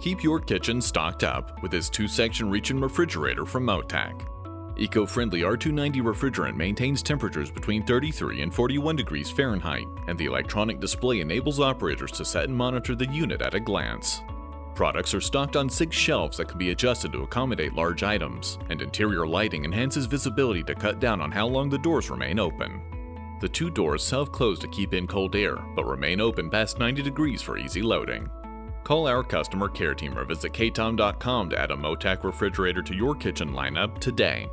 Keep your kitchen stocked up with this 2-section reach-in refrigerator from Motac. Eco-friendly R290 refrigerant maintains temperatures between 33 and 41 degrees Fahrenheit, and the electronic display enables operators to set and monitor the unit at a glance. Products are stocked on 6 shelves that can be adjusted to accommodate large items, and interior lighting enhances visibility to cut down on how long the doors remain open. The 2 doors self-close to keep in cold air, but remain open past 90 degrees for easy loading. Call our customer care team or visit ktom.com to add a Motac refrigerator to your kitchen lineup today.